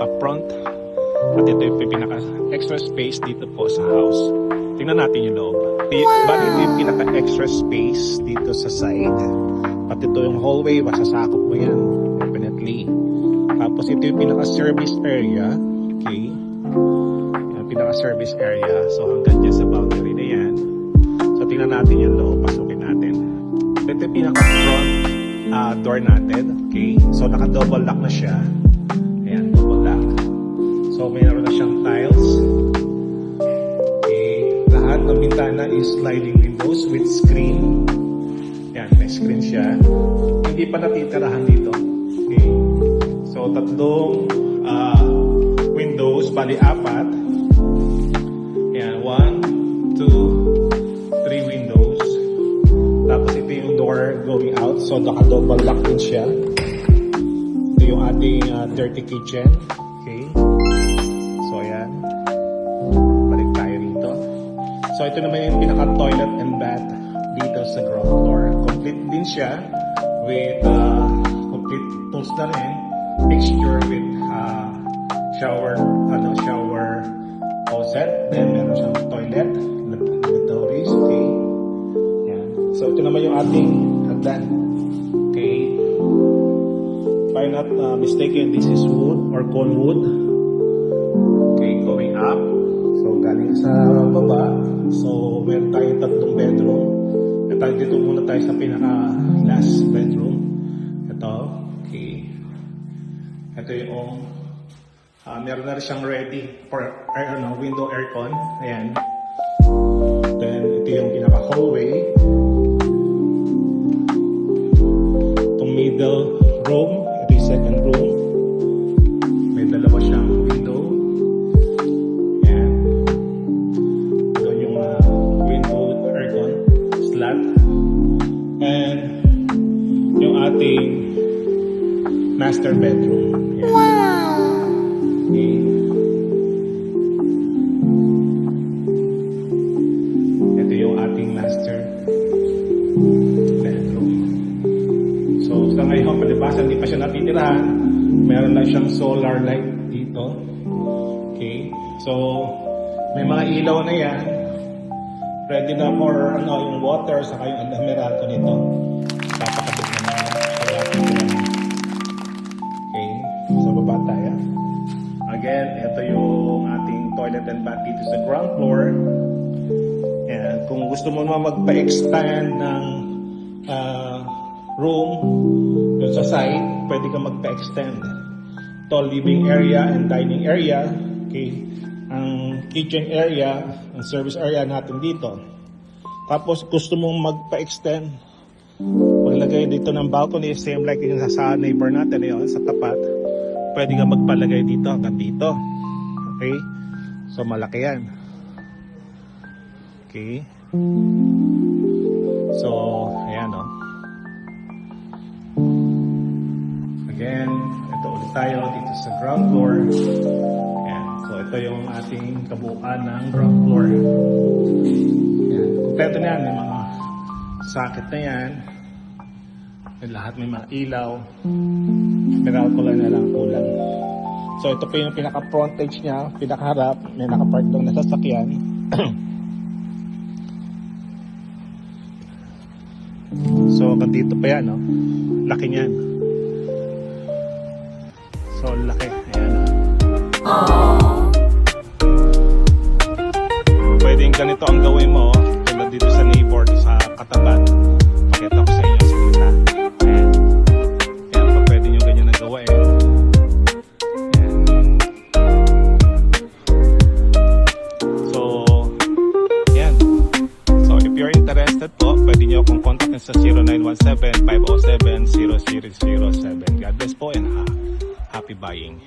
pinaka-front at ito yung pinaka-extra space dito po sa house. Tingnan natin yung loob. Bali ito yung pinaka-extra space dito sa side. At ito yung hallway, masasakop mo yan definitely. Tapos ito yung pinaka-service area. Okay, yung pinaka-service area. So hanggang dyan sa boundary na yan. So tingnan natin yung loob, pasukin natin. Ito yung pinaka-front door natin. Okay, so naka-double lock na siya. Ayan, double lock. So mayroon na siyang tiles. Okay, lahat ng bintana is sliding windows with screen. Ayan, may screen siya. Hindi pa natitirahan dito. Okay, so tatlong windows, bali apat. Ayan, 1, 2, 3 windows. Tapos ito yung door going out. So naka-double lock din siya. Ito yung ating dirty kitchen. Okay. So ayan. Balik tayo rito. So ito naman yung pinaka-toilet and bath dito sa ground floor. Complete din siya with complete tools na rin. Mixture with shower faucet. Then meron siyang toilet, lavatories. Okay. Yan. So ito naman yung ating hagdan. Okay. If I'm not mistaken, this is wood or cone wood. Okay, going up. So galing sa baba. So meron tayong tatlong bedroom. At dito muna tayo sa pinaka last bedroom. Ito. Okay. Ito yung meron na rin siyang ready for window aircon. Ayan. Then ito yung pinaka hallway. Itong middle room. Ito yung second room. May dalawa siyang window. Ayan. Ito yung window aircon slot. And yung ating master bedroom. Ayan. Wow! Okay. Ito yung ating master bedroom. So sa ngayon, palibasa hindi pa siya natitirahan. Meron lang siyang solar light dito. Okay. So may mga ilaw na yan. Ready na for yung water saka yung alumerato nito. Papakabit na naman. Okay. So baba tayo. Again, ito yung ating toilet and bath dito sa ground floor. And kung gusto mo naman magpa-expand ng room dun sa side, pwede ka magpa-extend. Ito, living area and dining area. Okay. Ang kitchen area, ang service area natin dito. Tapos gusto mong magpa-extend, maglagay dito ng balcony, same like yung sa neighbor natin yun, sa tapat. Pwede ka magpalagay dito hanggang dito. Okay? So malaki yan. Okay? So, ayan o. Again, ito ulit tayo dito sa ground floor. Ayan. So ito yung ating kabuuan ng ground floor. Ayan. Kompleto na yan. May mga socket na yan. Lahat may mga ilaw. Meron ko lang na lang kulang. So ito pa yung pinaka-frontage niya, pinaka-harap, may nakapark lang na sasakyan. So dito pa yan, no? Laki niyan. So laki, ayan. Pwedeng ganito ang gawin mo, tulad dito sa neighbor, sa katapat. Pakita ko sa inyo sa kita. Pwede nyo akong kontakin sa 0917-507-0007. God bless po and happy buying.